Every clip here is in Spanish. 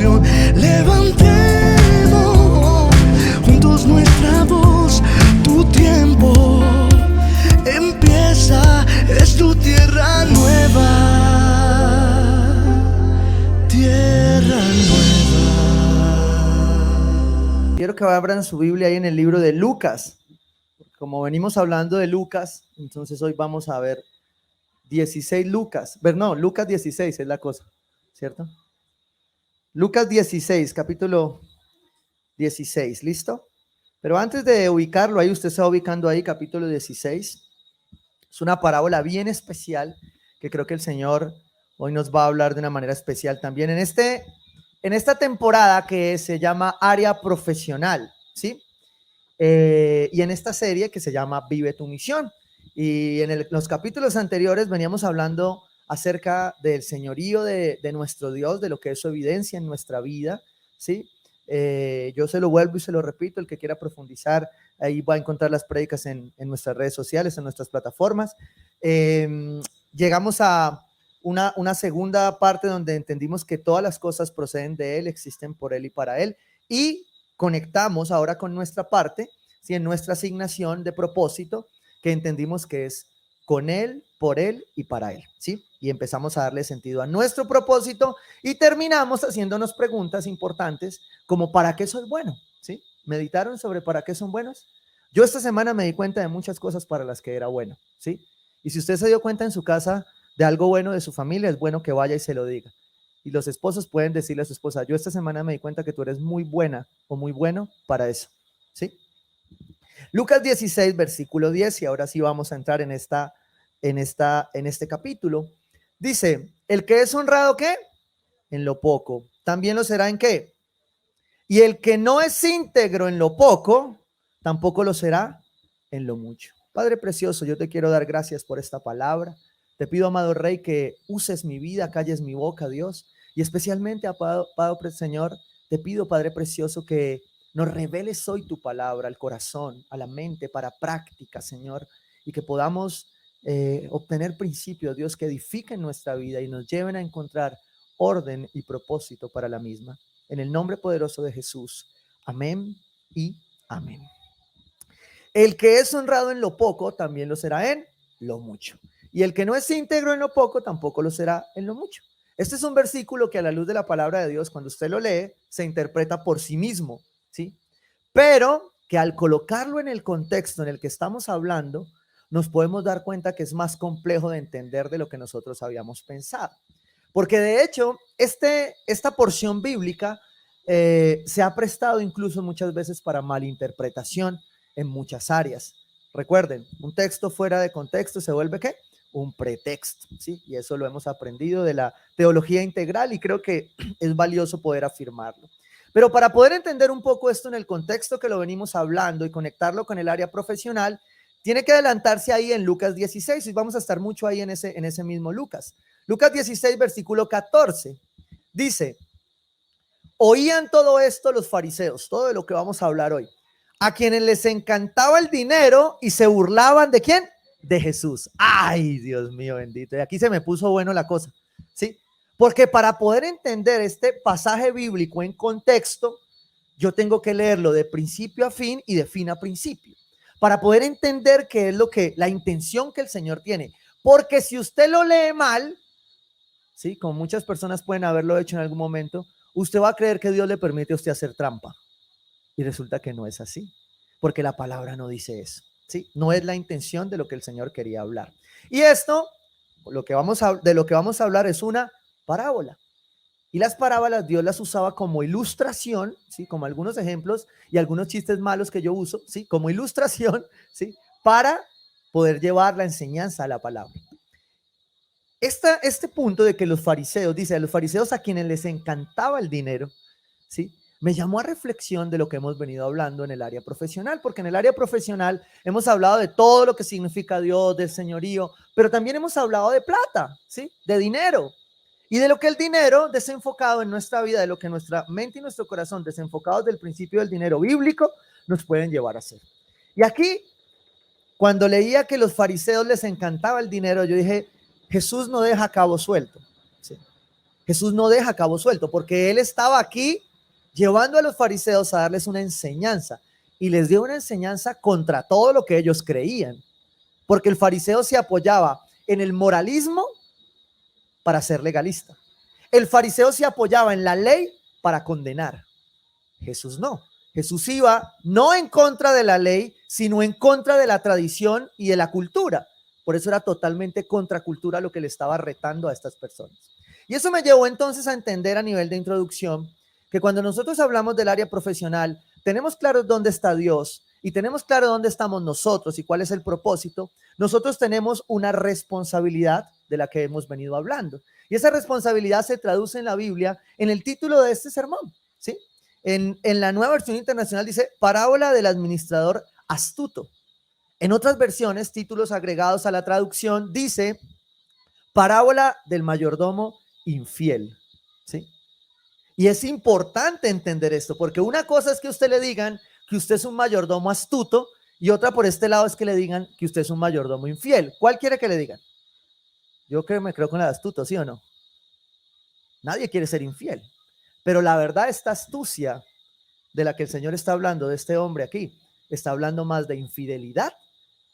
canción. Levantemos juntos nuestra voz. Tu tiempo empieza, es tu tierra nueva, tierra nueva. Quiero que abran su Biblia ahí en el libro de Lucas. Como venimos hablando de Lucas, entonces hoy vamos a ver 16 Lucas. No, Lucas 16 es la cosa, ¿cierto? Lucas 16, capítulo 16, ¿listo? Pero antes de ubicarlo ahí, usted está ubicando ahí, capítulo 16. Es una parábola bien especial que creo que el Señor hoy nos va a hablar de una manera especial también en esta temporada que se llama Área Profesional, ¿sí? Y en esta serie que se llama Vive tu Misión. Y en los capítulos anteriores veníamos hablando acerca del señorío de nuestro Dios, de lo que es su evidencia en nuestra vida, ¿sí? Yo se lo vuelvo y se lo repito, el que quiera profundizar, ahí va a encontrar las prédicas en nuestras redes sociales, en nuestras plataformas. Llegamos a una segunda parte donde entendimos que todas las cosas proceden de Él, existen por Él y para Él, y conectamos ahora con nuestra parte, ¿sí? En nuestra asignación de propósito, que entendimos que es con Él, por Él y para Él, ¿sí? Y empezamos a darle sentido a nuestro propósito y terminamos haciéndonos preguntas importantes como ¿para qué soy bueno? ¿Sí? ¿Meditaron sobre para qué son buenos? Yo esta semana me di cuenta de muchas cosas para las que era bueno, ¿sí? Y si usted se dio cuenta en su casa de algo bueno de su familia, es bueno que vaya y se lo diga. Y los esposos pueden decirle a su esposa, yo esta semana me di cuenta que tú eres muy buena o muy bueno para eso, ¿sí? Lucas 16, versículo 10, y ahora sí vamos a entrar en este capítulo. Dice, el que es honrado, ¿qué? En lo poco, también lo será en ¿qué? Y el que no es íntegro en lo poco, tampoco lo será en lo mucho. Padre precioso, yo te quiero dar gracias por esta palabra. Te pido, amado Rey, que uses mi vida, calles mi boca, Dios. Y especialmente, Padre Señor, te pido, Padre precioso, que nos reveles hoy tu palabra al corazón, a la mente, para práctica, Señor. Y que podamos obtener principios, Dios, que edifiquen nuestra vida y nos lleven a encontrar orden y propósito para la misma. En el nombre poderoso de Jesús. Amén y amén. El que es honrado en lo poco, también lo será en lo mucho. Y el que no es íntegro en lo poco, tampoco lo será en lo mucho. Este es un versículo que a la luz de la palabra de Dios, cuando usted lo lee, se interpreta por sí mismo, ¿sí? Pero que al colocarlo en el contexto en el que estamos hablando, nos podemos dar cuenta que es más complejo de entender de lo que nosotros habíamos pensado. Porque de hecho, esta porción bíblica se ha prestado incluso muchas veces para malinterpretación en muchas áreas. Recuerden, un texto fuera de contexto se vuelve ¿qué? Un pretexto, ¿sí? Y eso lo hemos aprendido de la teología integral y creo que es valioso poder afirmarlo. Pero para poder entender un poco esto en el contexto que lo venimos hablando y conectarlo con el área profesional, tiene que adelantarse ahí en Lucas 16 y vamos a estar mucho ahí en ese mismo Lucas. Lucas 16, versículo 14, dice, oían todo esto los fariseos, todo de lo que vamos a hablar hoy, a quienes les encantaba el dinero y se burlaban ¿de quién? De Jesús. Ay, Dios mío bendito. Y aquí se me puso bueno la cosa, ¿sí? Porque para poder entender este pasaje bíblico en contexto, yo tengo que leerlo de principio a fin y de fin a principio, para poder entender qué es la intención que el Señor tiene. Porque si usted lo lee mal, ¿sí? Como muchas personas pueden haberlo hecho en algún momento, usted va a creer que Dios le permite a usted hacer trampa. Y resulta que no es así, porque la palabra no dice eso, ¿sí? No es la intención de lo que el Señor quería hablar. Y esto, de lo que vamos a hablar es una parábola. Y las parábolas Dios las usaba como ilustración, ¿sí? Como algunos ejemplos y algunos chistes malos que yo uso, ¿sí? Como ilustración, ¿sí? Para poder llevar la enseñanza a la palabra. Este punto de que los fariseos, dice, a los fariseos a quienes les encantaba el dinero, ¿sí? Me llamó a reflexión de lo que hemos venido hablando en el área profesional, porque en el área profesional hemos hablado de todo lo que significa Dios, del señorío, pero también hemos hablado de plata, ¿sí? De dinero. Y de lo que el dinero desenfocado en nuestra vida, de lo que nuestra mente y nuestro corazón desenfocados del principio del dinero bíblico nos pueden llevar a hacer. Y aquí, cuando leía que los fariseos les encantaba el dinero, yo dije, Jesús no deja cabo suelto, ¿sí? Jesús no deja cabo suelto, porque él estaba aquí llevando a los fariseos a darles una enseñanza, y les dio una enseñanza contra todo lo que ellos creían, porque el fariseo se apoyaba en el moralismo para ser legalista. El fariseo se apoyaba en la ley para condenar. Jesús no. Jesús iba no en contra de la ley, sino en contra de la tradición y de la cultura. Por eso era totalmente contracultura lo que le estaba retando a estas personas. Y eso me llevó entonces a entender a nivel de introducción que cuando nosotros hablamos del área profesional, tenemos claro dónde está Dios y tenemos claro dónde estamos nosotros y cuál es el propósito. Nosotros tenemos una responsabilidad de la que hemos venido hablando. Y esa responsabilidad se traduce en la Biblia en el título de este sermón, ¿sí? En la Nueva Versión Internacional dice parábola del administrador astuto. En otras versiones, títulos agregados a la traducción, dice parábola del mayordomo infiel, ¿sí? Y es importante entender esto, porque una cosa es que usted le digan que usted es un mayordomo astuto y otra por este lado es que le digan que usted es un mayordomo infiel. ¿Cuál quiere que le digan? Yo me creo con el astuto, ¿sí o no? Nadie quiere ser infiel. Pero la verdad, esta astucia de la que el Señor está hablando, de este hombre aquí, está hablando más de infidelidad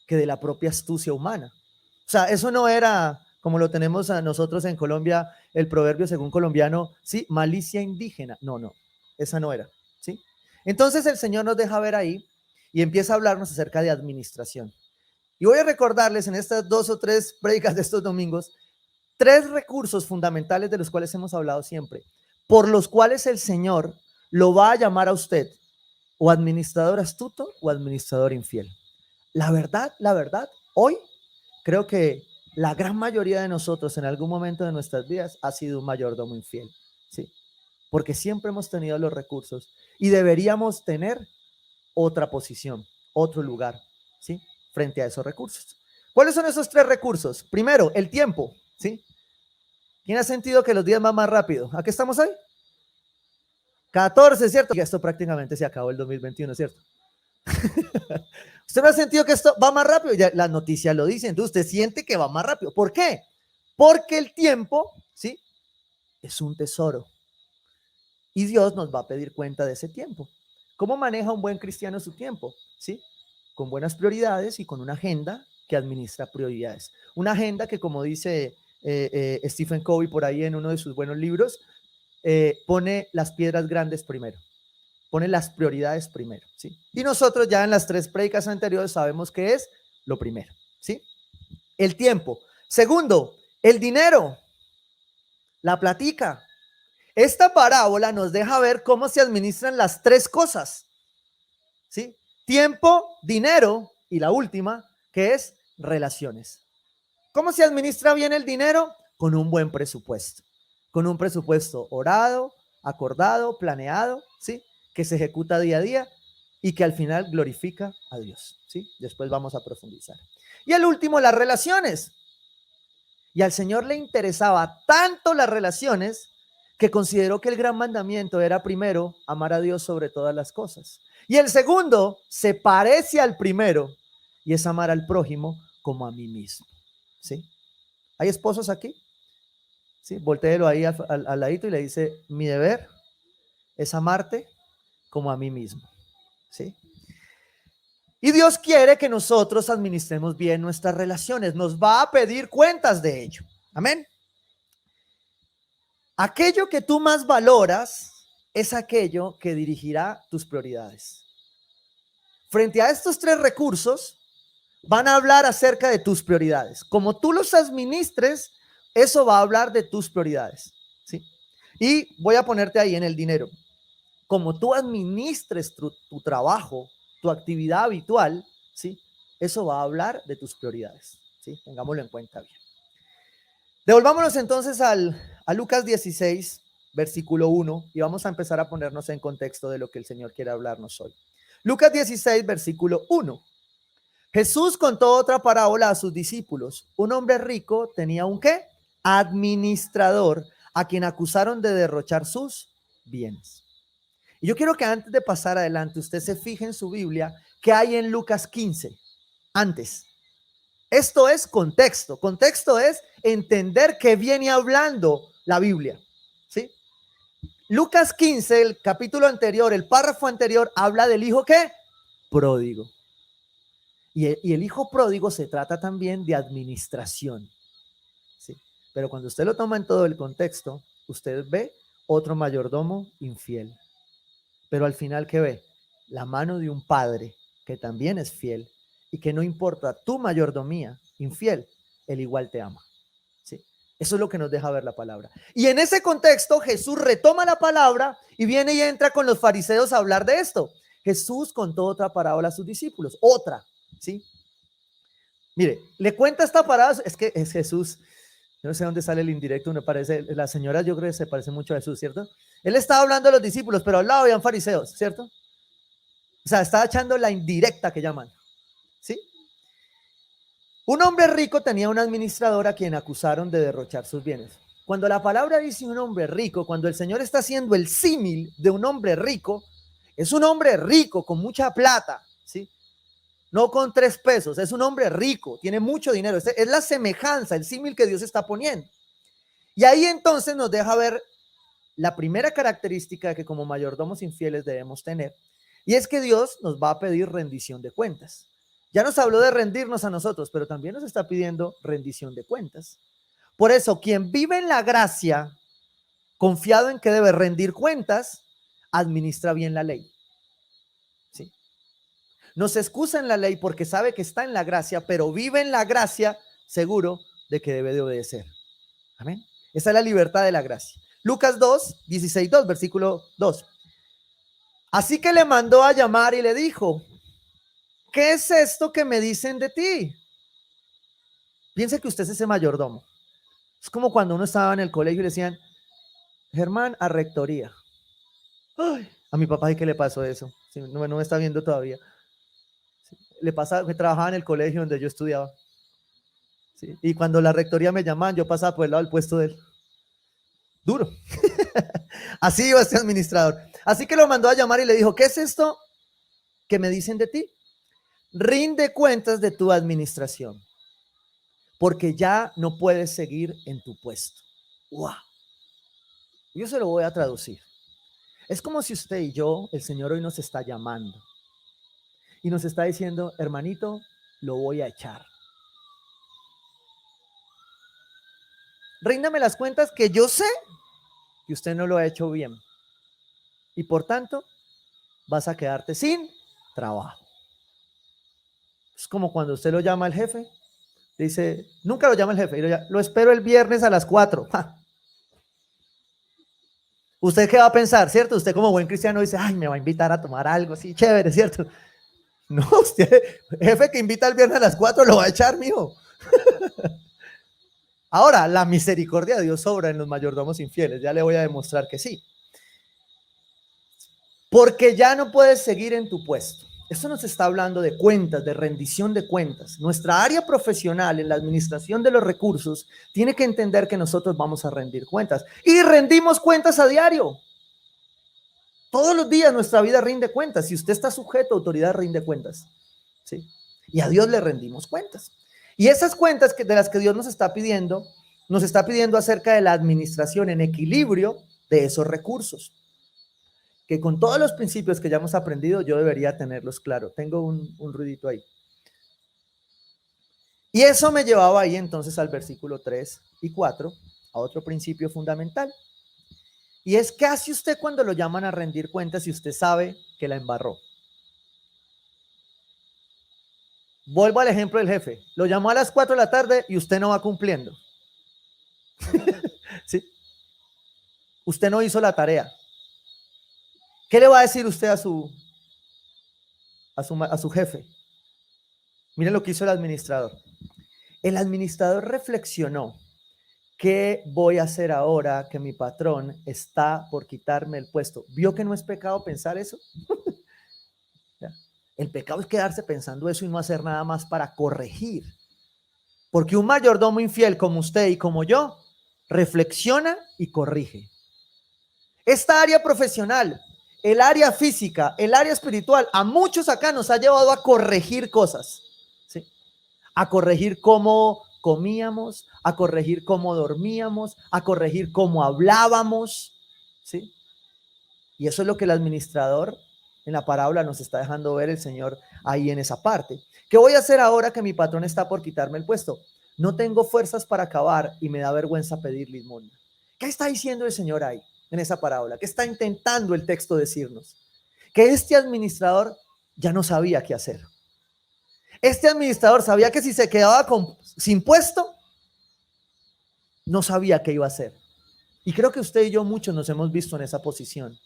que de la propia astucia humana. O sea, eso no era como lo tenemos a nosotros en Colombia, el proverbio según colombiano, sí, malicia indígena. No, no, esa no era, ¿sí? Entonces el Señor nos deja ver ahí y empieza a hablarnos acerca de administración. Y voy a recordarles en estas 2 o 3 prédicas de estos domingos 3 recursos fundamentales de los cuales hemos hablado siempre, por los cuales el Señor lo va a llamar a usted o administrador astuto o administrador infiel. La verdad, hoy creo que la gran mayoría de nosotros en algún momento de nuestras vidas ha sido un mayordomo infiel, ¿sí? Porque siempre hemos tenido los recursos y deberíamos tener otra posición, otro lugar, ¿sí? Frente a esos recursos. ¿Cuáles son esos 3 recursos? Primero, el tiempo, ¿sí? ¿Quién ha sentido que los días van más rápido? ¿A qué estamos hoy? 14, ¿cierto? Y esto prácticamente se acabó el 2021, ¿cierto? ¿Usted no ha sentido que esto va más rápido? Ya las noticias lo dicen, entonces usted siente que va más rápido. ¿Por qué? Porque el tiempo, ¿sí? Es un tesoro. Y Dios nos va a pedir cuenta de ese tiempo. ¿Cómo maneja un buen cristiano su tiempo? ¿Sí? Con buenas prioridades y con una agenda que administra prioridades. Una agenda que, como dice Stephen Covey por ahí en uno de sus buenos libros, pone las piedras grandes primero. Pone las prioridades primero, ¿sí? Y nosotros ya en las 3 prédicas anteriores sabemos que es lo primero, ¿sí? El tiempo. Segundo, el dinero, la platica. Esta parábola nos deja ver cómo se administran las 3 cosas, ¿sí? Tiempo, dinero y la última, que es relaciones. ¿Cómo se administra bien el dinero? Con un buen presupuesto. Con un presupuesto orado, acordado, planeado, ¿sí? Que se ejecuta día a día y que al final glorifica a Dios, ¿sí? Después vamos a profundizar. Y el último, las relaciones. Y al Señor le interesaba tanto las relaciones que consideró que el gran mandamiento era primero amar a Dios sobre todas las cosas. Y el segundo se parece al primero y es amar al prójimo como a mí mismo, ¿sí? ¿Hay esposos aquí? ¿Sí? Voltéelo ahí al ladito y le dice, mi deber es amarte como a mí mismo, ¿sí? Y Dios quiere que nosotros administremos bien nuestras relaciones. Nos va a pedir cuentas de ello. Amén. Aquello que tú más valoras es aquello que dirigirá tus prioridades. Frente a estos 3 recursos, van a hablar acerca de tus prioridades. Como tú los administres, eso va a hablar de tus prioridades, ¿sí? Y voy a ponerte ahí en el dinero. Como tú administres tu trabajo, tu actividad habitual, ¿sí? Eso va a hablar de tus prioridades, ¿sí? Tengámoslo en cuenta bien. Devolvámonos entonces a Lucas 16, versículo 1, y vamos a empezar a ponernos en contexto de lo que el Señor quiere hablarnos hoy. Lucas 16, versículo 1. Jesús contó otra parábola a sus discípulos. Un hombre rico tenía un ¿qué? Administrador a quien acusaron de derrochar sus bienes. Y yo quiero que antes de pasar adelante, usted se fije en su Biblia que hay en Lucas 15, antes. Esto es contexto. Contexto es entender que viene hablando la Biblia. Lucas 15, el capítulo anterior, el párrafo anterior, habla del hijo ¿qué? Pródigo. Y el hijo pródigo se trata también de administración. ¿Sí? Pero cuando usted lo toma en todo el contexto, usted ve otro mayordomo infiel. Pero al final, ¿qué ve? La mano de un padre que también es fiel y que no importa tu mayordomía infiel, él igual te ama. ¿Sí? Eso es lo que nos deja ver la palabra. Y en ese contexto, Jesús retoma la palabra y viene y entra con los fariseos a hablar de esto. Jesús contó otra parábola a sus discípulos, otra, ¿sí? Mire, le cuenta esta parábola, es que es Jesús, yo no sé dónde sale el indirecto, me parece, la señora yo creo que se parece mucho a Jesús, ¿cierto? Él estaba hablando a los discípulos, pero al lado habían fariseos, ¿cierto? O sea, estaba echando la indirecta que llaman, ¿sí? Un hombre rico tenía un administrador a quien acusaron de derrochar sus bienes. Cuando la palabra dice un hombre rico, cuando el Señor está haciendo el símil de un hombre rico, es un hombre rico con mucha plata, ¿sí? No con 3 pesos, es un hombre rico, tiene mucho dinero. Es la semejanza, el símil que Dios está poniendo. Y ahí entonces nos deja ver la primera característica que como mayordomos infieles debemos tener, y es que Dios nos va a pedir rendición de cuentas. Ya nos habló de rendirnos a nosotros, pero también nos está pidiendo rendición de cuentas. Por eso, quien vive en la gracia, confiado en que debe rendir cuentas, administra bien la ley. ¿Sí? No se excusa en la ley porque sabe que está en la gracia, pero vive en la gracia seguro de que debe de obedecer. Amén. Esa es la libertad de la gracia. Lucas 2, 16, 2, versículo 2. Así que le mandó a llamar y le dijo, ¿qué es esto que me dicen de ti? Piense que usted es ese mayordomo. Es como cuando uno estaba en el colegio y le decían, Germán, a rectoría. Ay, a mi papá, ¿y qué le pasó eso? Sí, no me está viendo todavía. Sí, le pasa que trabajaba en el colegio donde yo estudiaba. Sí, y cuando la rectoría me llamaban, yo pasaba por el lado del puesto de él. Duro. Así iba este administrador. Así que lo mandó a llamar y le dijo, ¿qué es esto que me dicen de ti? Rinde cuentas de tu administración, porque ya no puedes seguir en tu puesto. ¡Wow! Yo se lo voy a traducir. Es como si usted y yo, el Señor hoy nos está llamando y nos está diciendo, hermanito, lo voy a echar. Ríndame las cuentas que yo sé que usted no lo ha hecho bien. Y por tanto, vas a quedarte sin trabajo. Es como cuando usted lo llama al jefe, dice, nunca lo llama el jefe, lo espero el viernes a las 4. ¡Ja! ¿Usted qué va a pensar, cierto? Usted como buen cristiano dice, ay, me va a invitar a tomar algo así, chévere, ¿cierto? No, usted, jefe que invita el viernes a las 4 lo va a echar, mijo. Ahora, la misericordia de Dios sobra en los mayordomos infieles, ya le voy a demostrar que sí. Porque ya no puedes seguir en tu puesto. Esto nos está hablando de cuentas, de rendición de cuentas. Nuestra área profesional en la administración de los recursos tiene que entender que nosotros vamos a rendir cuentas. Y rendimos cuentas a diario. Todos los días nuestra vida rinde cuentas. Si usted está sujeto a autoridad, rinde cuentas. ¿Sí? Y a Dios le rendimos cuentas. Y esas cuentas de las que Dios nos está pidiendo acerca de la administración en equilibrio de esos recursos. Que con todos los principios que ya hemos aprendido, yo debería tenerlos claro. Tengo un ruidito ahí. Y eso me llevaba ahí entonces al versículo 3 y 4, a otro principio fundamental. Y es, ¿qué hace usted cuando lo llaman a rendir cuentas si usted sabe que la embarró? Vuelvo al ejemplo del jefe. Lo llamó a las 4 de la tarde y usted no va cumpliendo. ¿Sí? Usted no hizo la tarea. ¿Qué le va a decir usted a su jefe? Miren lo que hizo el administrador. El administrador reflexionó, ¿qué voy a hacer ahora que mi patrón está por quitarme el puesto? ¿Vio que no es pecado pensar eso? El pecado es quedarse pensando eso y no hacer nada más para corregir. Porque un mayordomo infiel como usted y como yo, reflexiona y corrige. Esta área profesional, el área física, el área espiritual, a muchos acá nos ha llevado a corregir cosas, ¿sí? A corregir cómo comíamos, a corregir cómo dormíamos, a corregir cómo hablábamos, ¿sí? Y eso es lo que el administrador en la parábola nos está dejando ver el Señor ahí en esa parte. ¿Qué voy a hacer ahora que mi patrón está por quitarme el puesto? No tengo fuerzas para acabar y me da vergüenza pedir limosna. ¿Qué está diciendo el Señor ahí en esa parábola? ¿Qué está intentando el texto decirnos? Que este administrador ya no sabía qué hacer. Este administrador sabía que si se quedaba sin puesto, no sabía qué iba a hacer. Y creo que usted y yo muchos nos hemos visto en esa posición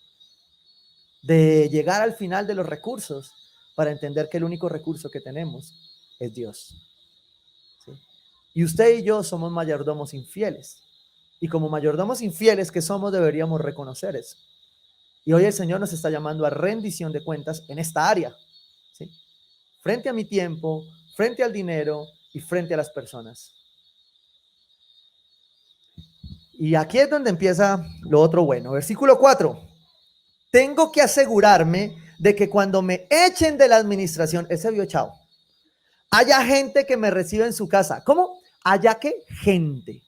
de llegar al final de los recursos para entender que el único recurso que tenemos es Dios. ¿Sí? Y usted y yo somos mayordomos infieles. Y como mayordomos infieles que somos, deberíamos reconocer eso. Y hoy el Señor nos está llamando a rendición de cuentas en esta área. ¿Sí? Frente a mi tiempo, frente al dinero y frente a las personas. Y aquí es donde empieza lo otro bueno. Versículo 4. Tengo que asegurarme de que cuando me echen de la administración, él se vio echado, haya gente que me reciba en su casa. ¿Cómo? Haya que gente.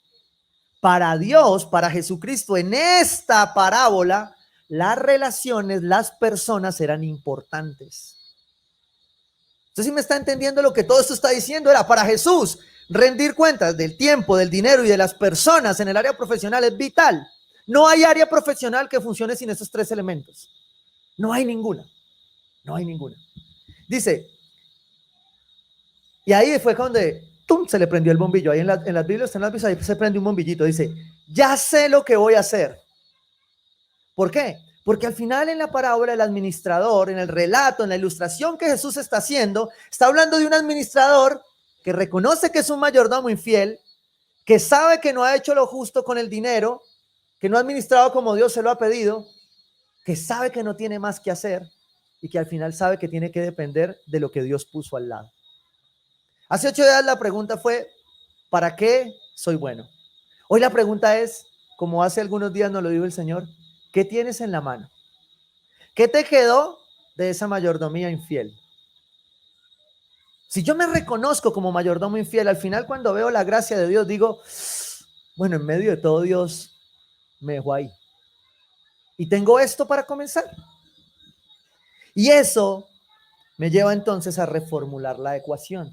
Para Dios, para Jesucristo, en esta parábola, las relaciones, las personas eran importantes. Entonces, si me está entendiendo lo que todo esto está diciendo, era para Jesús. Rendir cuentas del tiempo, del dinero y de las personas en el área profesional es vital. No hay área profesional que funcione sin esos tres elementos. No hay ninguna. No hay ninguna. Dice, y ahí fue cuando ¡tum!, se le prendió el bombillo. Ahí en las Biblias, ahí se prende un bombillito. Dice, ya sé lo que voy a hacer. ¿Por qué? Porque al final en la parábola el administrador, en el relato, en la ilustración que Jesús está haciendo, está hablando de un administrador que reconoce que es un mayordomo infiel, que sabe que no ha hecho lo justo con el dinero, que no ha administrado como Dios se lo ha pedido, que sabe que no tiene más que hacer y que al final sabe que tiene que depender de lo que Dios puso al lado. Hace 8 días la pregunta fue, ¿para qué soy bueno? Hoy la pregunta es, como hace algunos días nos lo dijo el Señor, ¿qué tienes en la mano? ¿Qué te quedó de esa mayordomía infiel? Si yo me reconozco como mayordomo infiel, al final cuando veo la gracia de Dios digo, bueno, en medio de todo Dios me dejó ahí. Y tengo esto para comenzar. Y eso me lleva entonces a reformular la ecuación.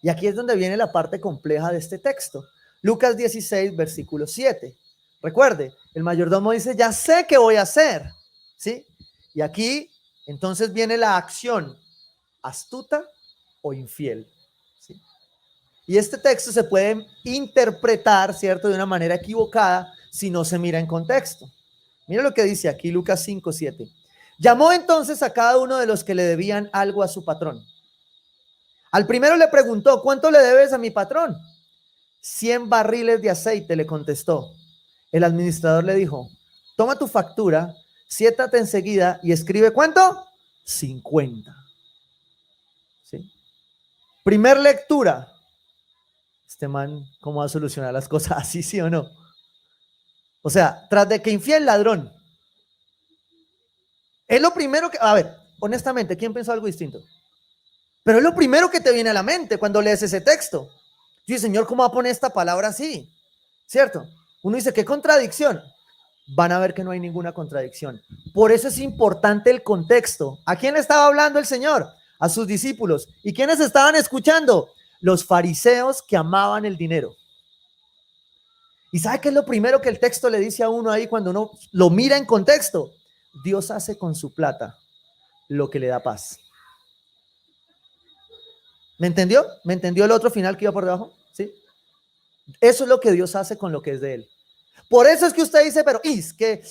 Y aquí es donde viene la parte compleja de este texto. Lucas 16, versículo 7. Recuerde, el mayordomo dice, ya sé qué voy a hacer. ¿Sí? Y aquí entonces viene la acción astuta o infiel. ¿Sí? Y este texto se puede interpretar, ¿cierto?, de una manera equivocada si no se mira en contexto. Mira lo que dice aquí Lucas 5, 7. Llamó entonces a cada uno de los que le debían algo a su patrón. Al primero le preguntó, ¿cuánto le debes a mi patrón? 100 barriles de aceite, le contestó. El administrador le dijo, toma tu factura, siéntate enseguida y escribe, ¿cuánto? 50. ¿Sí? Primer lectura. Este man, ¿cómo va a solucionar las cosas así, sí o no? O sea, tras de que infiel, ladrón. Es lo primero que, a ver, honestamente, ¿quién pensó algo distinto? Pero es lo primero que te viene a la mente cuando lees ese texto. Dice, Señor, ¿cómo va a poner esta palabra así? ¿Cierto? Uno dice, ¿qué contradicción? Van a ver que no hay ninguna contradicción. Por eso es importante el contexto. ¿A quién le estaba hablando el Señor? A sus discípulos. ¿Y quiénes estaban escuchando? Los fariseos que amaban el dinero. ¿Y sabe qué es lo primero que el texto le dice a uno ahí cuando uno lo mira en contexto? Dios hace con su plata lo que le da paz. ¿Me entendió? ¿Me entendió el otro final que iba por debajo? ¿Sí? Eso es lo que Dios hace con lo que es de él. Por eso es que usted dice, pero es que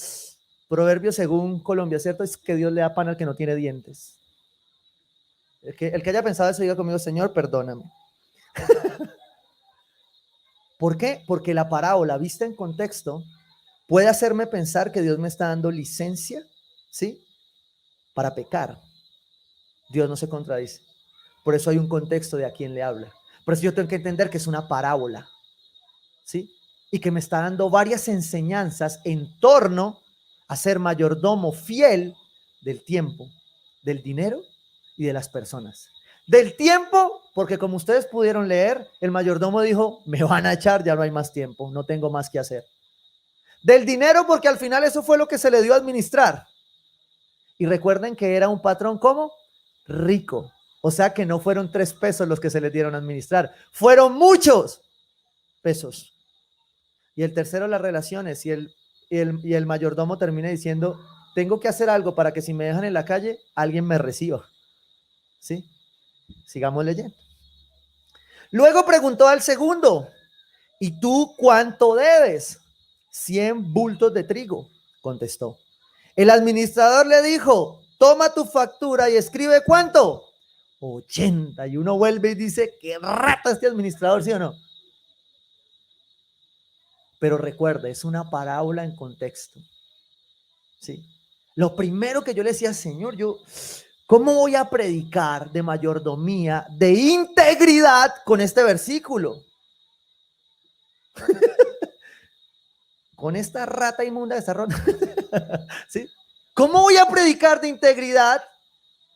proverbio según Colombia, ¿cierto? Es que Dios le da pan al que no tiene dientes. El que haya pensado eso, diga conmigo, Señor, perdóname. ¿Por qué? Porque la parábola vista en contexto puede hacerme pensar que Dios me está dando licencia, ¿sí?, para pecar. Dios no se contradice. Por eso hay un contexto de a quién le habla. Por eso yo tengo que entender que es una parábola, ¿sí? Y que me está dando varias enseñanzas en torno a ser mayordomo fiel del tiempo, del dinero y de las personas. Del tiempo, porque como ustedes pudieron leer, el mayordomo dijo, me van a echar, ya no hay más tiempo, no tengo más que hacer. Del dinero, porque al final eso fue lo que se le dio a administrar. Y recuerden que era un patrón ¿cómo? Rico. O sea que no fueron 3 pesos los que se les dieron a administrar, fueron muchos pesos. Y el tercero, las relaciones. Y el mayordomo termina diciendo, tengo que hacer algo para que si me dejan en la calle, alguien me reciba. ¿Sí? Sigamos leyendo. Luego preguntó al segundo, ¿y tú cuánto debes? 100 bultos de trigo, contestó. El administrador le dijo, toma tu factura y escribe ¿cuánto? 80. Y uno vuelve y dice, qué rata este administrador, ¿sí o no? Pero recuerda, es una parábola en contexto. ¿Sí? Lo primero que yo le decía, Señor, ¿cómo voy a predicar de mayordomía, de integridad con este versículo? Con esta rata inmunda de esta rota. ¿Sí? ¿Cómo voy a predicar de integridad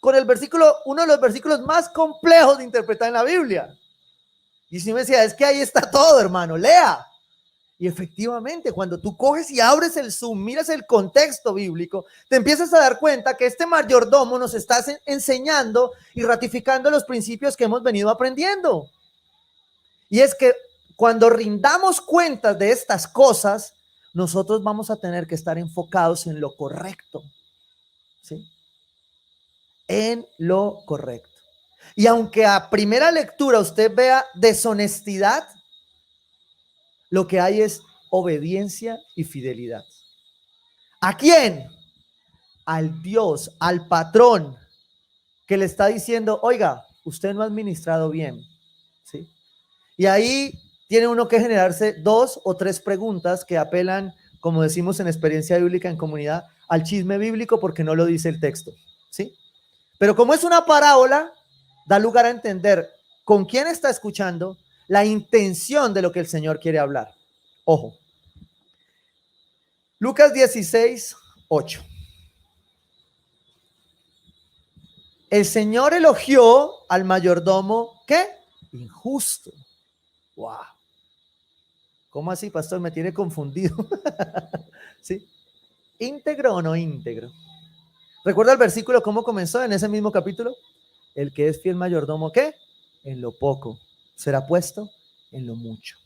con el versículo, uno de los versículos más complejos de interpretar en la Biblia? Y si me decía, es que ahí está todo, hermano, lea. Y efectivamente, cuando tú coges y abres el Zoom, miras el contexto bíblico, te empiezas a dar cuenta que este mayordomo nos está enseñando y ratificando los principios que hemos venido aprendiendo. Y es que cuando rindamos cuentas de estas cosas, nosotros vamos a tener que estar enfocados en lo correcto. ¿Sí? En lo correcto. Y aunque a primera lectura usted vea deshonestidad, lo que hay es obediencia y fidelidad. ¿A quién? Al Dios, al patrón que le está diciendo, oiga, usted no ha administrado bien. ¿Sí? Y ahí tiene uno que generarse 2 o 3 preguntas que apelan, como decimos en experiencia bíblica en comunidad, al chisme bíblico porque no lo dice el texto. ¿Sí? Pero como es una parábola, da lugar a entender con quién está escuchando, la intención de lo que el Señor quiere hablar. Ojo. Lucas 16, 8. El Señor elogió al mayordomo, ¿qué? Injusto. Wow. ¿Cómo así, pastor? Me tiene confundido. ¿Sí? ¿Íntegro o no íntegro? ¿Recuerda el versículo cómo comenzó en ese mismo capítulo? El que es fiel mayordomo, ¿qué? En lo poco será puesto en lo mucho.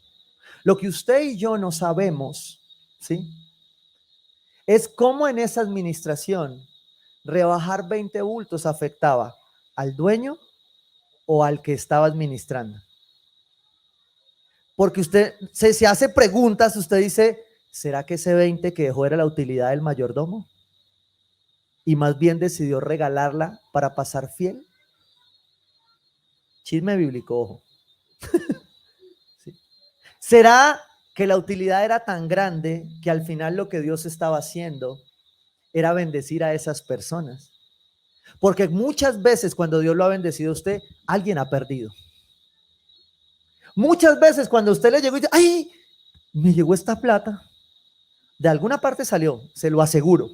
Lo que usted y yo no sabemos, ¿sí? Es cómo en esa administración rebajar 20 bultos afectaba al dueño o al que estaba administrando. Porque usted se hace preguntas, usted dice, ¿será que ese 20 que dejó era la utilidad del mayordomo? Y más bien decidió regalarla para pasar fiel. Chisme bíblico, ojo. ¿Sí? ¿Será que la utilidad era tan grande que al final lo que Dios estaba haciendo era bendecir a esas personas? Porque muchas veces cuando Dios lo ha bendecido a usted, alguien ha perdido. Muchas veces cuando usted le llegó y dice, ¡ay! Me llegó esta plata. De alguna parte salió, se lo aseguro.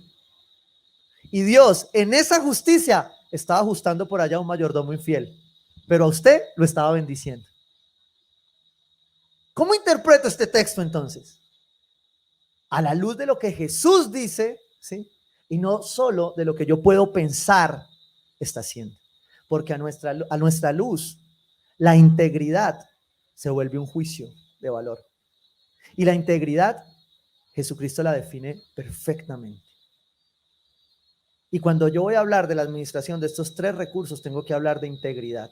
Y Dios en esa justicia estaba ajustando por allá un mayordomo infiel, pero a usted lo estaba bendiciendo. ¿Cómo interpreto este texto entonces? A la luz de lo que Jesús dice, ¿sí? Y no solo de lo que yo puedo pensar está haciendo. Porque a nuestra luz, la integridad se vuelve un juicio de valor. Y la integridad, Jesucristo la define perfectamente. Y cuando yo voy a hablar de la administración de estos 3 recursos, tengo que hablar de integridad.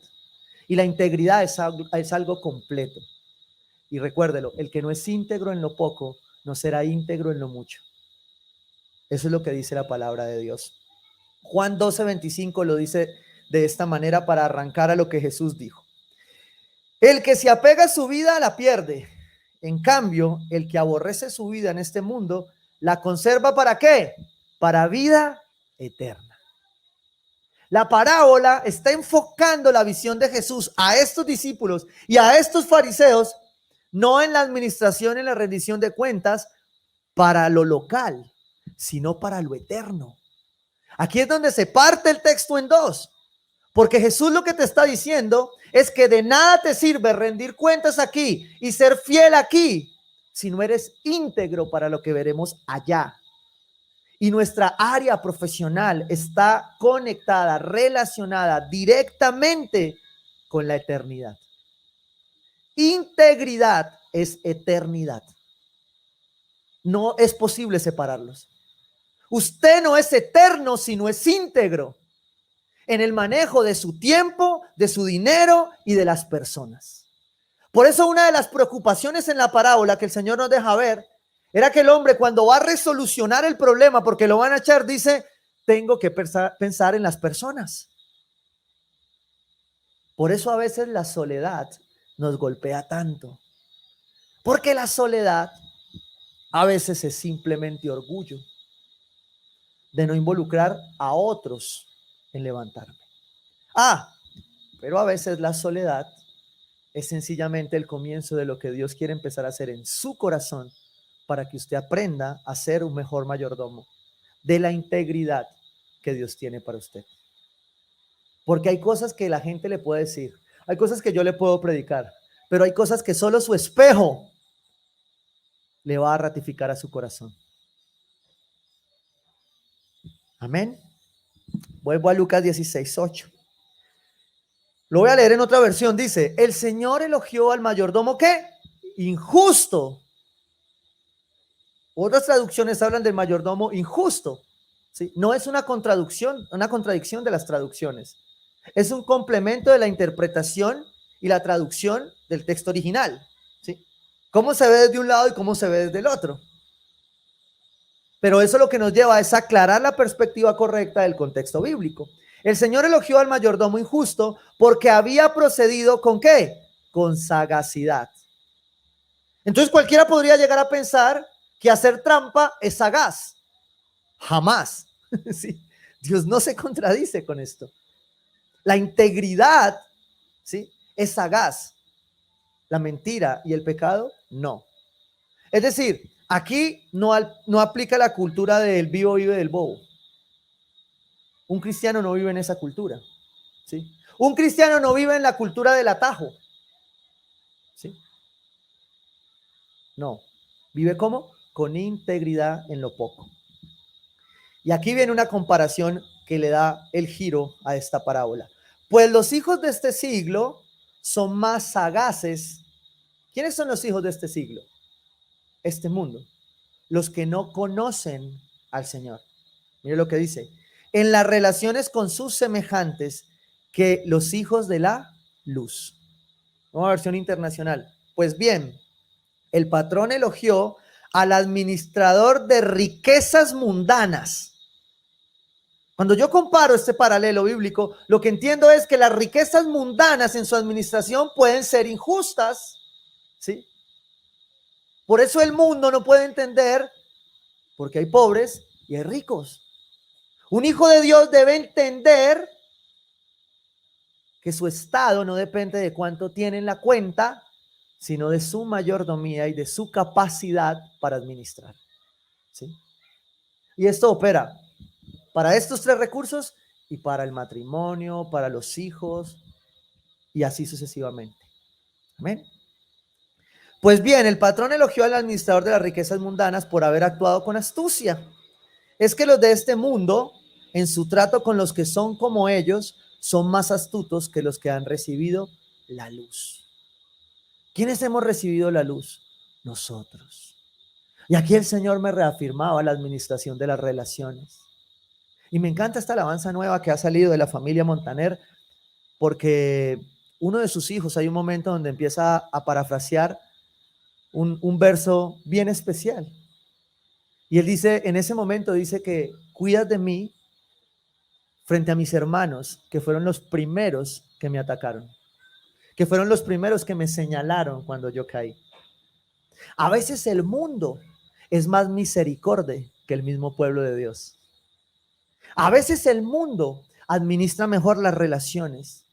Y la integridad es algo completo. Y recuérdelo, el que no es íntegro en lo poco, no será íntegro en lo mucho. Eso es lo que dice la palabra de Dios. Juan 12:25 lo dice de esta manera para arrancar a lo que Jesús dijo. El que se apega a su vida la pierde. En cambio, el que aborrece su vida en este mundo, la conserva ¿para qué? Para vida eterna. La parábola está enfocando la visión de Jesús a estos discípulos y a estos fariseos, no en la administración, en la rendición de cuentas para lo local, sino para lo eterno. Aquí es donde se parte el texto en 2, porque Jesús lo que te está diciendo es que de nada te sirve rendir cuentas aquí y ser fiel aquí si no eres íntegro para lo que veremos allá. Y nuestra área profesional está conectada, relacionada directamente con la eternidad. Integridad es eternidad. No es posible separarlos. Usted no es eterno si no es íntegro en el manejo de su tiempo, de su dinero y de las personas. Por eso una de las preocupaciones en la parábola que el Señor nos deja ver era que el hombre, cuando va a resolucionar el problema porque lo van a echar, dice: tengo que pensar en las personas. Por eso a veces la soledad nos golpea tanto, porque la soledad a veces es simplemente orgullo de no involucrar a otros en levantarme. Pero a veces la soledad es sencillamente el comienzo de lo que Dios quiere empezar a hacer en su corazón, para que usted aprenda a ser un mejor mayordomo de la integridad que Dios tiene para usted. Porque hay cosas que la gente le puede decir, hay cosas que yo le puedo predicar, pero hay cosas que solo su espejo le va a ratificar a su corazón. Amén. Vuelvo a Lucas 16:8. Lo voy a leer en otra versión. Dice: el Señor elogió al mayordomo, ¿qué? Injusto. Otras traducciones hablan del mayordomo injusto. ¿Sí? No es una contradicción de las traducciones. Es un complemento de la interpretación y la traducción del texto original. ¿Sí? Cómo se ve desde un lado y cómo se ve desde el otro. Pero eso lo que nos lleva es aclarar la perspectiva correcta del contexto bíblico. El Señor elogió al mayordomo injusto porque había procedido ¿con qué? Con sagacidad. Entonces cualquiera podría llegar a pensar que hacer trampa es sagaz. Jamás. ¿Sí? Dios no se contradice con esto. La integridad, ¿sí?, es sagaz. La mentira y el pecado, no. Es decir, aquí no aplica la cultura del vivo vive del bobo. Un cristiano no vive en esa cultura, ¿sí? Un cristiano no vive en la cultura del atajo, ¿sí? No. ¿Vive cómo? Con integridad en lo poco. Y aquí viene una comparación que le da el giro a esta parábola. Pues los hijos de este siglo son más sagaces. ¿Quiénes son los hijos de este siglo? Este mundo. Los que no conocen al Señor. Mire lo que dice: en las relaciones con sus semejantes, que los hijos de la luz. Nueva versión internacional. Pues bien, el patrón elogió al administrador de riquezas mundanas. Cuando yo comparo este paralelo bíblico, lo que entiendo es que las riquezas mundanas en su administración pueden ser injustas, ¿sí? Por eso el mundo no puede entender, porque hay pobres y hay ricos. Un hijo de Dios debe entender que su estado no depende de cuánto tiene en la cuenta, sino de su mayordomía y de su capacidad para administrar, ¿sí? Y esto opera para estos tres recursos y para el matrimonio, para los hijos y así sucesivamente. Amén. Pues bien, el patrón elogió al administrador de las riquezas mundanas por haber actuado con astucia. Es que los de este mundo, en su trato con los que son como ellos, son más astutos que los que han recibido la luz. ¿Quiénes hemos recibido la luz? Nosotros. Y aquí el Señor me reafirmaba la administración de las relaciones. Y me encanta esta alabanza nueva que ha salido de la familia Montaner, porque uno de sus hijos, hay un momento donde empieza a parafrasear un verso bien especial. Y él dice, en ese momento dice que cuidas de mí frente a mis hermanos, que fueron los primeros que me atacaron, que fueron los primeros que me señalaron cuando yo caí. A veces el mundo es más misericordia que el mismo pueblo de Dios. A veces el mundo administra mejor las relaciones.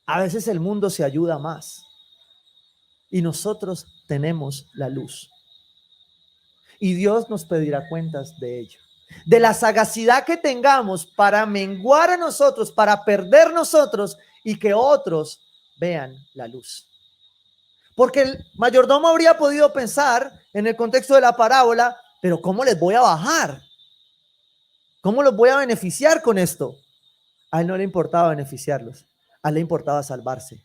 A veces el mundo se ayuda más. Y nosotros tenemos la luz. Y Dios nos pedirá cuentas de ello. De la sagacidad que tengamos para menguar a nosotros, para perder nosotros y que otros vean la luz. Porque el mayordomo habría podido pensar en el contexto de la parábola Pero ¿cómo les voy a bajar? ¿Cómo los voy a beneficiar con esto? A él no le importaba beneficiarlos, a él le importaba salvarse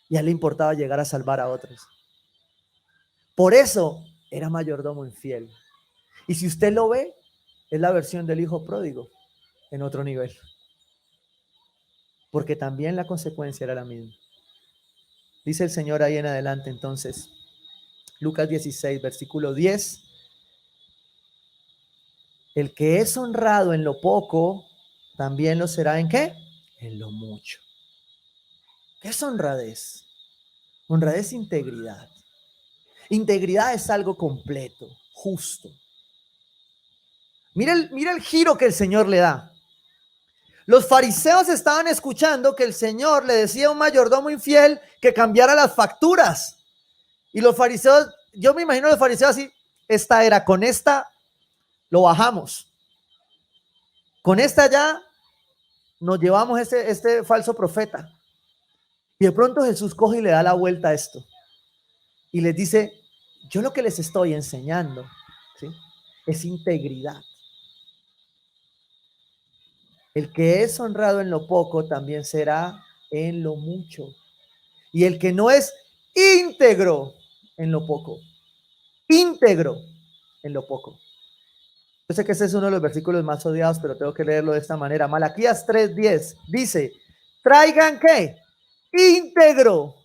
y a él le importaba llegar a salvar a otros. Por eso era mayordomo infiel. Y si usted lo ve, es la versión del hijo pródigo en otro nivel. Porque también la consecuencia era la misma. Dice el Señor ahí en adelante entonces, Lucas 16, versículo 10. El que es honrado en lo poco, también lo será ¿en qué? En lo mucho. ¿Qué es honradez? Honradez es integridad. Integridad es algo completo, justo. Mira el giro que el Señor le da. Los fariseos estaban escuchando que el Señor le decía a un mayordomo infiel que cambiara las facturas. Y los fariseos, yo me imagino a los fariseos así, esta era, con esta lo bajamos. Con esta ya nos llevamos este falso profeta. Y de pronto Jesús coge y le da la vuelta a esto. Y les dice, yo lo que les estoy enseñando, ¿sí?, es integridad. El que es honrado en lo poco también será en lo mucho. Y el que no es íntegro en lo poco, íntegro en lo poco. Yo sé que ese es uno de los versículos más odiados, pero tengo que leerlo de esta manera. Malaquías 3:10 dice, traigan ¿qué? Íntegro.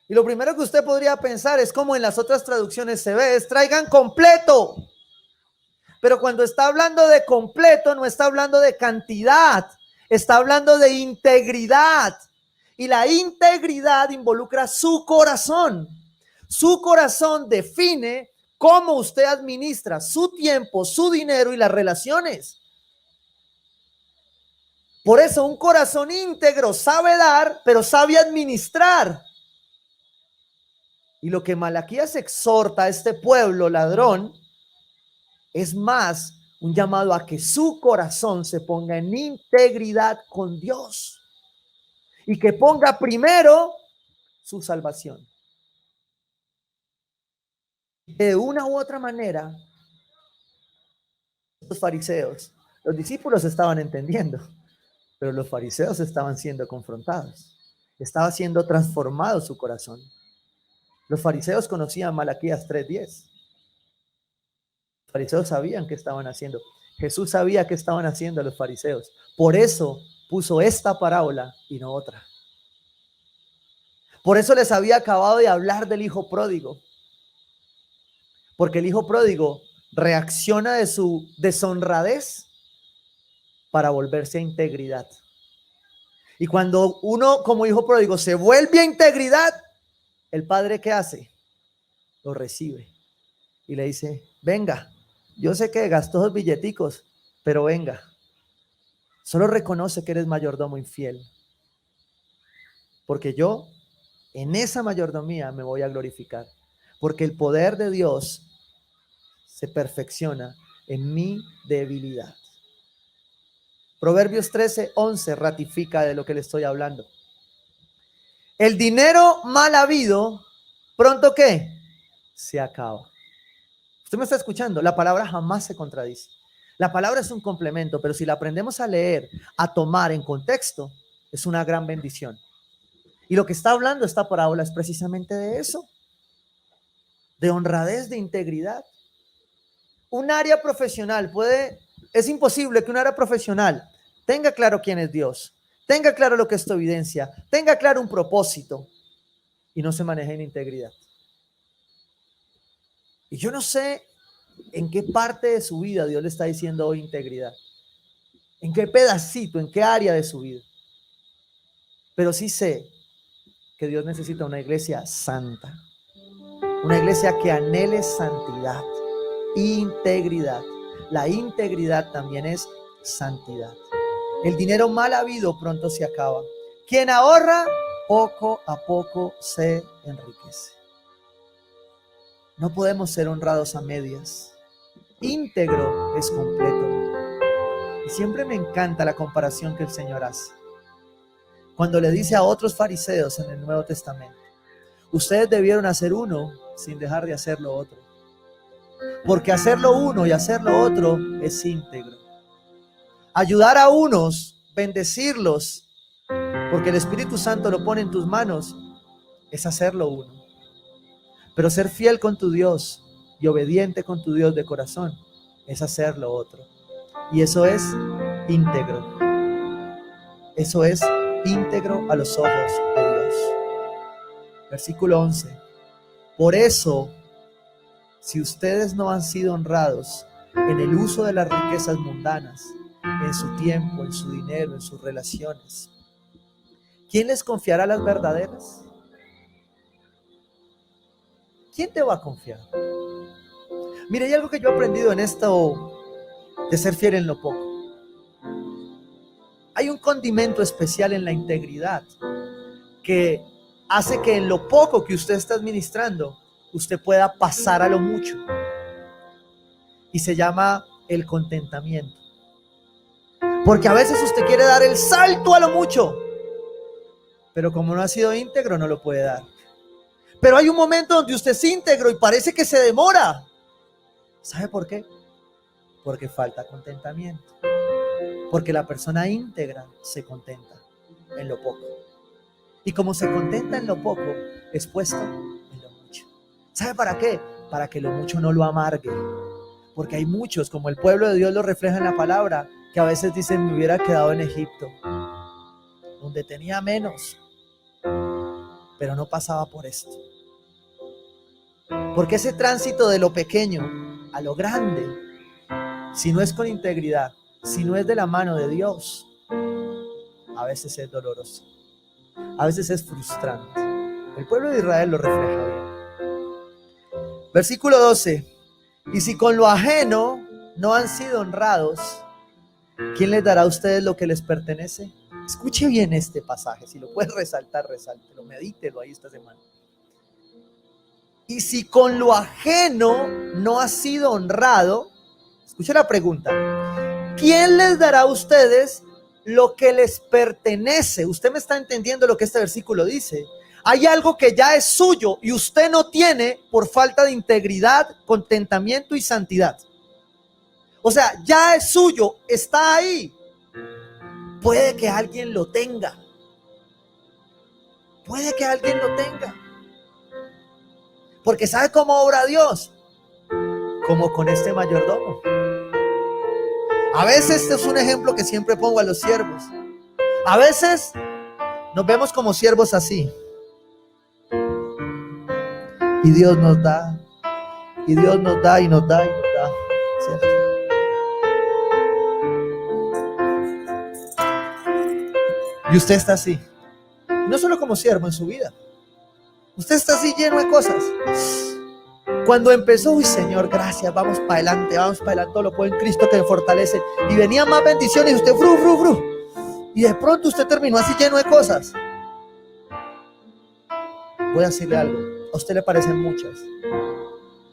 Y lo primero que usted podría pensar es como en las otras traducciones se ve, es traigan completo. Pero cuando está hablando de completo, no está hablando de cantidad, está hablando de integridad. Y la integridad involucra su corazón. Su corazón define cómo usted administra su tiempo, su dinero y las relaciones. Por eso un corazón íntegro sabe dar, pero sabe administrar. Y lo que Malaquías exhorta a este pueblo ladrón es más un llamado a que su corazón se ponga en integridad con Dios y que ponga primero su salvación. De una u otra manera, los fariseos, los discípulos estaban entendiendo, pero los fariseos estaban siendo confrontados. Estaba siendo transformado su corazón. Los fariseos conocían Malaquías 3:10. Los fariseos sabían qué estaban haciendo. Jesús sabía qué estaban haciendo los fariseos. Por eso puso esta parábola y no otra. Por eso les había acabado de hablar del hijo pródigo. Porque el hijo pródigo reacciona de su deshonradez para volverse a integridad. Y cuando uno como hijo pródigo se vuelve a integridad, el padre ¿qué hace? Lo recibe y le dice, venga, yo sé que gastó dos billeticos, pero venga, solo reconoce que eres mayordomo infiel, porque yo en esa mayordomía me voy a glorificar, porque el poder de Dios se perfecciona en mi debilidad. Proverbios 13:11 ratifica de lo que le estoy hablando. El dinero mal habido, ¿pronto qué? Se acaba. Usted me está escuchando, la palabra jamás se contradice. La palabra es un complemento, pero si la aprendemos a leer, a tomar en contexto, es una gran bendición. Y lo que está hablando esta parábola es precisamente de eso, de honradez, de integridad. Un área profesional es imposible que un área profesional tenga claro quién es Dios, tenga claro lo que esto evidencia, tenga claro un propósito y no se maneje en integridad. Y yo no sé en qué parte de su vida Dios le está diciendo hoy integridad, en qué pedacito, en qué área de su vida. Pero sí sé que Dios necesita una iglesia santa, una iglesia que anhele santidad, integridad. La integridad también es santidad. El dinero mal habido pronto se acaba. Quien ahorra, poco a poco se enriquece. No podemos ser honrados a medias. Íntegro es completo. Y siempre me encanta la comparación que el Señor hace. Cuando le dice a otros fariseos en el Nuevo Testamento, ustedes debieron hacer uno sin dejar de hacer lo otro. Porque hacerlo uno y hacerlo otro es íntegro. Ayudar a unos, bendecirlos, porque el Espíritu Santo lo pone en tus manos, es hacerlo uno. Pero ser fiel con tu Dios y obediente con tu Dios de corazón es hacerlo otro. Y eso es íntegro. Eso es íntegro a los ojos de Dios. Versículo 11. Por eso, si ustedes no han sido honrados en el uso de las riquezas mundanas, en su tiempo, en su dinero, en sus relaciones, ¿quién les confiará las verdaderas? ¿Quién te va a confiar? Mira, hay algo que yo he aprendido en esto de ser fiel en lo poco. Hay un condimento especial en la integridad que hace que en lo poco que usted está administrando, usted pueda pasar a lo mucho. Y se llama el contentamiento. Porque a veces usted quiere dar el salto a lo mucho, pero como no ha sido íntegro, no lo puede dar. Pero hay un momento donde usted es íntegro y parece que se demora. ¿Sabe por qué? Porque falta contentamiento. Porque la persona íntegra se contenta en lo poco. Y como se contenta en lo poco, es puesto en lo mucho. ¿Sabe para qué? Para que lo mucho no lo amargue. Porque hay muchos, como el pueblo de Dios lo refleja en la palabra, que a veces dicen: me hubiera quedado en Egipto, donde tenía menos, pero no pasaba por esto. Porque ese tránsito de lo pequeño a lo grande, si no es con integridad, si no es de la mano de Dios, a veces es doloroso, a veces es frustrante. El pueblo de Israel lo refleja bien. Versículo 12. Y si con lo ajeno no han sido honrados, ¿quién les dará a ustedes lo que les pertenece? Escuche bien este pasaje, si lo puedes resaltar, resáltelo, medítelo ahí esta semana. Y si con lo ajeno no ha sido honrado, escuche la pregunta: ¿quién les dará a ustedes lo que les pertenece? Usted me está entendiendo lo que este versículo dice. Hay algo que ya es suyo y usted no tiene por falta de integridad, contentamiento y santidad. O sea, ya es suyo, está ahí. Puede que alguien lo tenga. Puede que alguien lo tenga. Porque ¿sabe cómo obra Dios? Como con este mayordomo. A veces, este es un ejemplo que siempre pongo a los siervos. A veces nos vemos como siervos así. Y Dios nos da. Y Dios nos da y nos da y nos da. ¿Cierto? Y usted está así. No solo como siervo en su vida. Usted está así lleno de cosas. Cuando empezó, uy Señor, gracias, vamos para adelante, todo lo puedo en Cristo que me fortalece. Y venían más bendiciones y usted, y de pronto usted terminó así lleno de cosas. Voy a decirle algo, a usted le parecen muchas.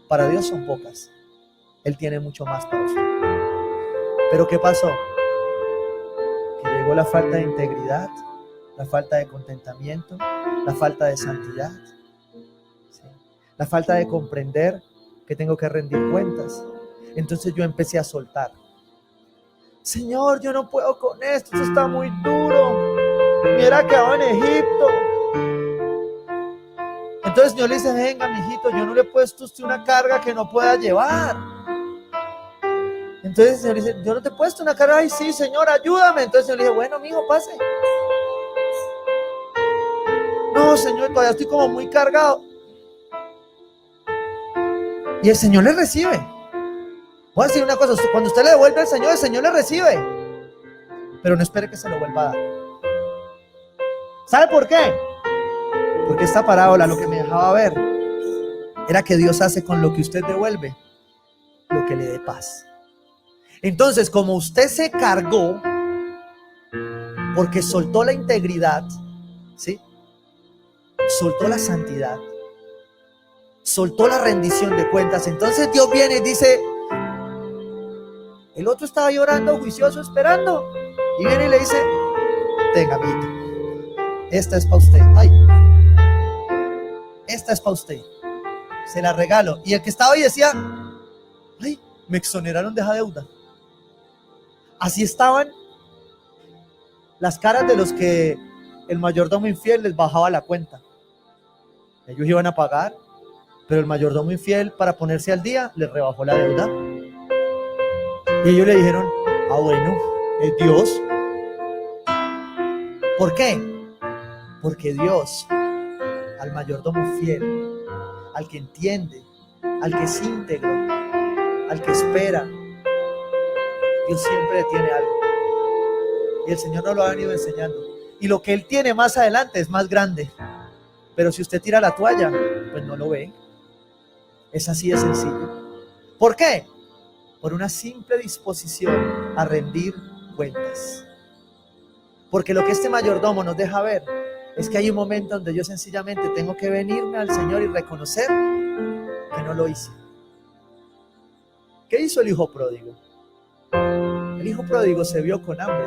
Para Dios son pocas. Él tiene mucho más para usted. Pero ¿qué pasó? Que llegó la falta de integridad, la falta de contentamiento, la falta de santidad, ¿sí? La falta de comprender que tengo que rendir cuentas. Entonces yo empecé a soltar. Señor, yo no puedo con esto está muy duro. Me hubiera quedado en Egipto. Entonces el Señor le dice: venga, mijito, yo no le he puesto a usted una carga que no pueda llevar. Entonces el Señor dice: yo no te he puesto una carga. Ay, sí, Señor, ayúdame. Entonces el Señor le dice: bueno, mijo, pase. No, Señor, todavía estoy como muy cargado. Y el Señor le recibe. Voy a decir una cosa: cuando usted le devuelve al Señor, el Señor le recibe. Pero no espere que se lo vuelva a dar. ¿Sabe por qué? Porque esta parábola lo que me dejaba ver era que Dios hace con lo que usted devuelve lo que le dé paz. Entonces, como usted se cargó porque soltó la integridad, ¿sí? Soltó la santidad, soltó la rendición de cuentas, entonces Dios viene y dice: el otro estaba llorando, juicioso, esperando, y viene y le dice: tenga, amiguito, esta es para usted. Ay, esta es para usted, se la regalo. Y el que estaba ahí decía, ay, me exoneraron de esa deuda. Así estaban las caras de los que el mayordomo infiel les bajaba la cuenta. Ellos iban a pagar, pero el mayordomo infiel, para ponerse al día, les rebajó la deuda. Y ellos le dijeron, ah, bueno, es Dios. ¿Por qué? Porque Dios, al mayordomo fiel, al que entiende, al que es íntegro, al que espera, Dios siempre le tiene algo. Y el Señor nos lo ha venido enseñando. Y lo que Él tiene más adelante es más grande. Pero si usted tira la toalla, pues no lo ve. Es así de sencillo. ¿Por qué? Por una simple disposición a rendir cuentas. Porque lo que este mayordomo nos deja ver es que hay un momento donde yo sencillamente tengo que venirme al Señor y reconocer que no lo hice. ¿Qué hizo el hijo pródigo? El hijo pródigo se vio con hambre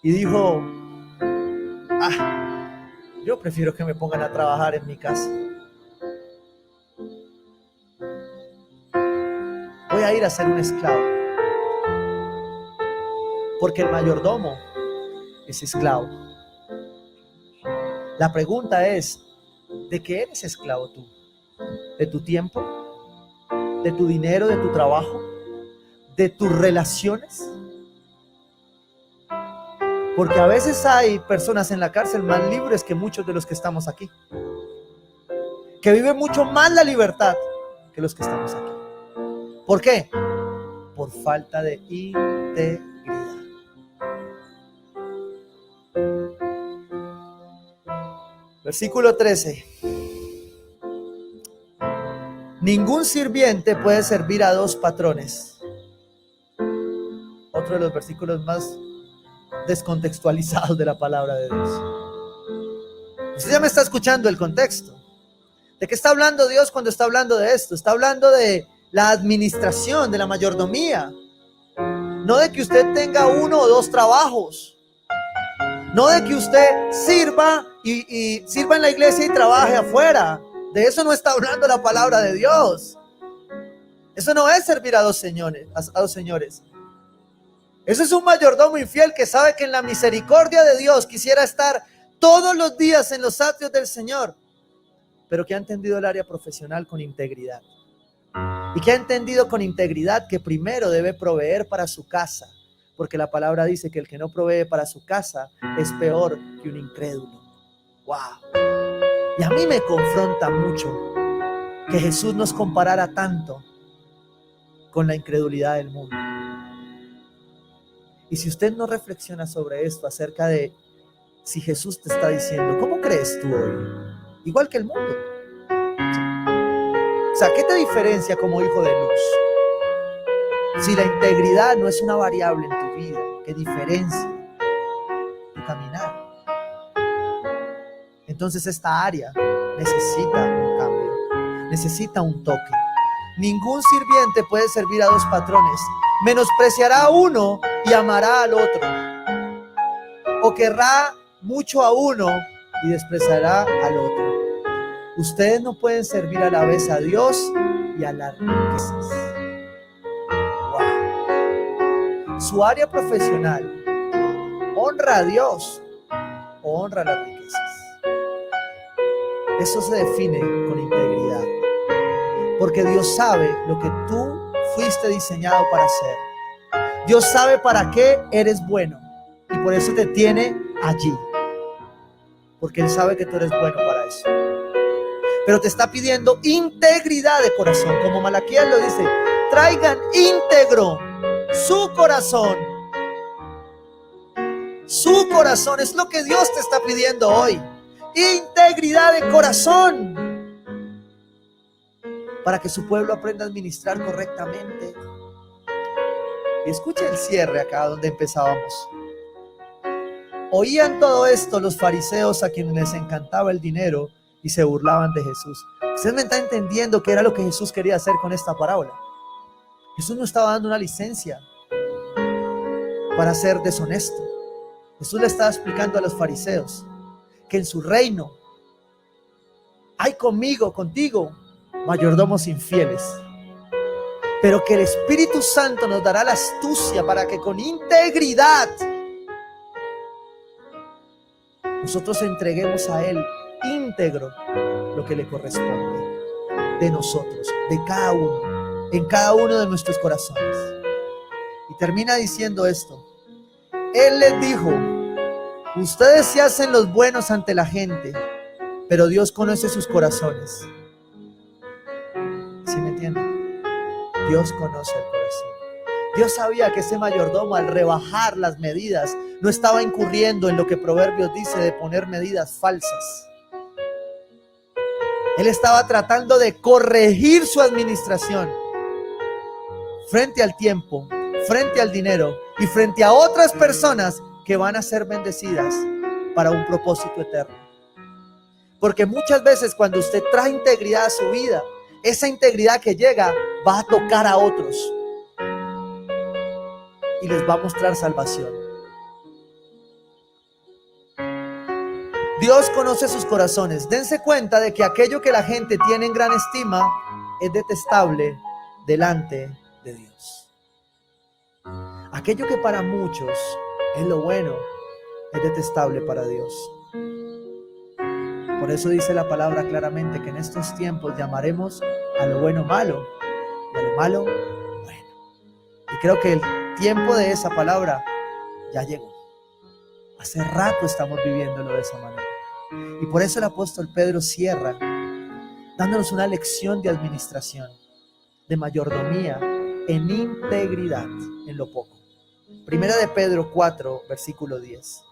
y dijo, ah, yo prefiero que me pongan a trabajar en mi casa. Voy a ir a ser un esclavo. Porque el mayordomo es esclavo. La pregunta es, ¿de qué eres esclavo tú? ¿De tu tiempo? ¿De tu dinero? ¿De tu trabajo? ¿De tus relaciones? Porque a veces hay personas en la cárcel más libres que muchos de los que estamos aquí, que viven mucho más la libertad que los que estamos aquí. ¿Por qué? Por falta de integridad. Versículo 13. Ningún sirviente puede servir a dos patrones. Otro de los versículos más descontextualizados de la palabra de Dios. Usted ya me está escuchando el contexto. ¿De qué está hablando Dios cuando está hablando de esto? Está hablando de la administración, de la mayordomía. No de que usted tenga uno o dos trabajos. No de que usted sirva y sirva en la iglesia y trabaje afuera. De eso no está hablando la palabra de Dios. Eso no es servir a dos señores. Eso es un mayordomo infiel que sabe que en la misericordia de Dios quisiera estar todos los días en los atrios del Señor, pero que ha entendido el área profesional con integridad. Y que ha entendido con integridad que primero debe proveer para su casa, porque la palabra dice que el que no provee para su casa es peor que un incrédulo. ¡Wow! Y a mí me confronta mucho que Jesús nos comparara tanto con la incredulidad del mundo. Y si usted no reflexiona sobre esto, acerca de si Jesús te está diciendo, ¿cómo crees tú hoy? Igual que el mundo. O sea, ¿qué te diferencia como hijo de luz? Si la integridad no es una variable en tu vida que diferencia tu caminar, entonces esta área necesita un cambio, necesita un toque. Ningún sirviente puede servir a dos patrones. Menospreciará a uno y amará al otro, o querrá mucho a uno y despreciará al otro. Ustedes no pueden servir a la vez a Dios y a las riquezas. Wow. Su área profesional honra a Dios o honra las riquezas. Eso se define con integridad, porque Dios sabe lo que tú fuiste diseñado para hacer. Dios sabe para qué eres bueno y por eso te tiene allí, porque Él sabe que tú eres bueno para eso. Pero te está pidiendo integridad de corazón, como Malaquías lo dice: traigan íntegro su corazón. Su corazón es lo que Dios te está pidiendo hoy. Integridad de corazón, para que su pueblo aprenda a administrar correctamente. Y escuche el cierre acá donde empezábamos. Oían todo esto los fariseos, a quienes les encantaba el dinero, y se burlaban de Jesús. Usted me está entendiendo qué era lo que Jesús quería hacer con esta parábola. Jesús no estaba dando una licencia para ser deshonesto. Jesús le estaba explicando a los fariseos que en su reino hay contigo, mayordomos infieles. Pero que el Espíritu Santo nos dará la astucia para que con integridad nosotros entreguemos a Él íntegro lo que le corresponde de nosotros, de cada uno, en cada uno de nuestros corazones. Y termina diciendo esto: Él les dijo, ustedes se hacen los buenos ante la gente, pero Dios conoce sus corazones. ¿Sí me entienden? Dios conoce el corazón. Dios sabía que ese mayordomo, al rebajar las medidas, no estaba incurriendo en lo que Proverbios dice de poner medidas falsas. Él estaba tratando de corregir su administración frente al tiempo, frente al dinero y frente a otras personas que van a ser bendecidas para un propósito eterno. Porque muchas veces cuando usted trae integridad a su vida, esa integridad que llega va a tocar a otros y les va a mostrar salvación. Dios conoce sus corazones. Dense cuenta de que aquello que la gente tiene en gran estima es detestable delante de Dios. Aquello que para muchos es lo bueno es detestable para Dios. Por eso dice la palabra claramente que en estos tiempos llamaremos a lo bueno malo y a lo malo bueno. Y creo que el tiempo de esa palabra ya llegó. Hace rato estamos viviéndolo de esa manera. Y por eso el apóstol Pedro cierra dándonos una lección de administración, de mayordomía en integridad en lo poco. Primera de Pedro 4, versículo 10.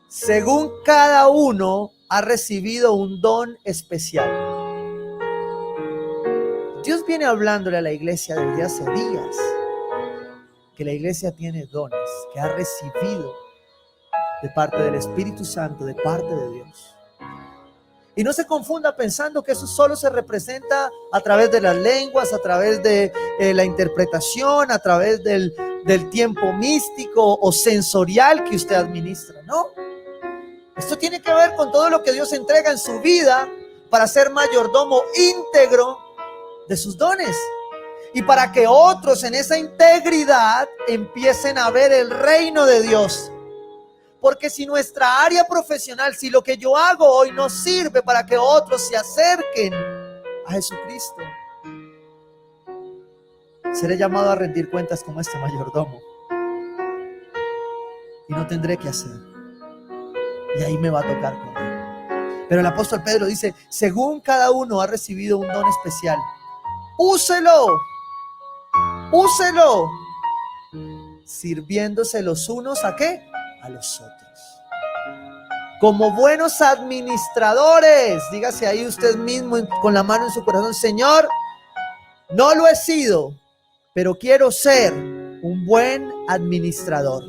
Según cada uno ha recibido un don especial. Dios viene hablándole a la iglesia desde hace días que la iglesia tiene dones que ha recibido de parte del Espíritu Santo, de parte de Dios. Y no se confunda pensando que eso solo se representa a través de las lenguas, a través de la interpretación, a través del tiempo místico o sensorial que usted administra. No. Esto tiene que ver con todo lo que Dios entrega en su vida para ser mayordomo íntegro de sus dones. Y para que otros en esa integridad empiecen a ver el reino de Dios. Porque si nuestra área profesional, si lo que yo hago hoy no sirve para que otros se acerquen a Jesucristo, seré llamado a rendir cuentas como este mayordomo. Y no tendré que hacer. Y ahí me va a tocar correr. Pero el apóstol Pedro dice, según cada uno ha recibido un don especial, úselo, sirviéndose los unos ¿a qué? A los otros. Como buenos administradores, dígase ahí usted mismo con la mano en su corazón, Señor, no lo he sido, pero quiero ser un buen administrador.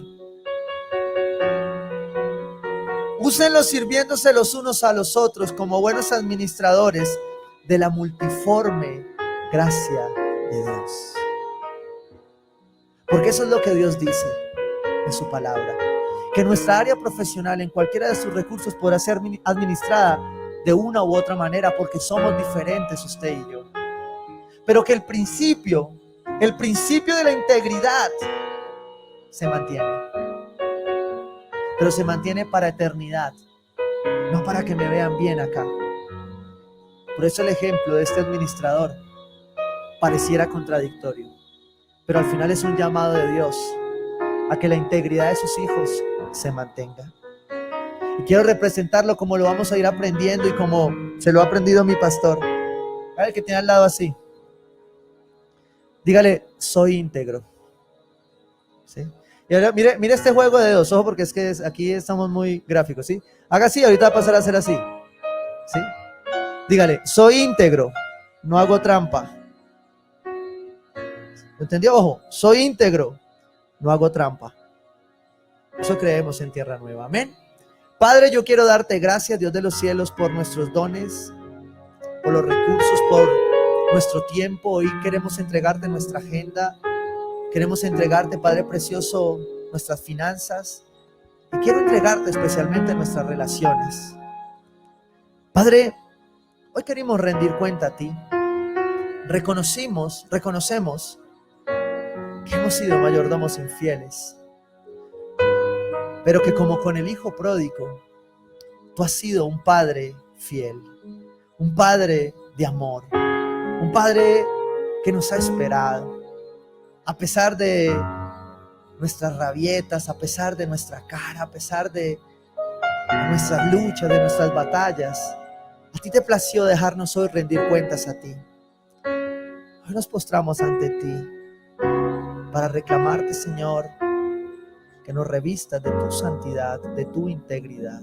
Úsenlo sirviéndose los unos a los otros como buenos administradores de la multiforme gracia de Dios. Porque eso es lo que Dios dice en su palabra. Que nuestra área profesional en cualquiera de sus recursos podrá ser administrada de una u otra manera porque somos diferentes usted y yo. Pero que el principio de la integridad se mantiene. Pero se mantiene para eternidad, no para que me vean bien acá. Por eso el ejemplo de este administrador pareciera contradictorio, pero al final es un llamado de Dios a que la integridad de sus hijos se mantenga. Y quiero representarlo como lo vamos a ir aprendiendo y como se lo ha aprendido mi pastor. A el que tiene al lado así. Dígale, soy íntegro. ¿Sí? Y ahora mire este juego de dedos, ojo, porque es que aquí estamos muy gráficos, ¿sí? Haga así, ahorita va a pasar a hacer así. ¿Sí? Dígale, soy íntegro, no hago trampa. ¿Entendió? Ojo, soy íntegro, no hago trampa. Eso creemos en Tierra Nueva. Amén. Padre, yo quiero darte gracias, Dios de los cielos, por nuestros dones, por los recursos, por nuestro tiempo. Hoy queremos entregarte nuestra agenda. Queremos entregarte, Padre precioso, nuestras finanzas. Y quiero entregarte especialmente nuestras relaciones. Padre, hoy queremos rendir cuenta a ti. Reconocemos que hemos sido mayordomos infieles, pero que como con el hijo pródigo, tú has sido un padre fiel, un padre de amor, un padre que nos ha esperado, a pesar de nuestras rabietas, a pesar de nuestra cara, a pesar de nuestras luchas, de nuestras batallas. A ti te plació dejarnos hoy rendir cuentas a ti. Hoy nos postramos ante ti para reclamarte, Señor, que nos revistas de tu santidad, de tu integridad.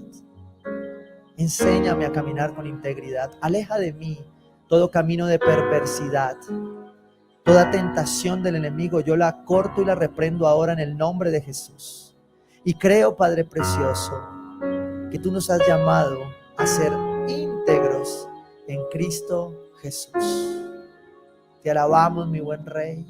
Enséñame a caminar con integridad. Aleja de mí todo camino de perversidad. Toda tentación del enemigo yo la corto y la reprendo ahora en el nombre de Jesús. Y creo, Padre precioso, que tú nos has llamado a ser íntegros en Cristo Jesús. Te alabamos, mi buen Rey.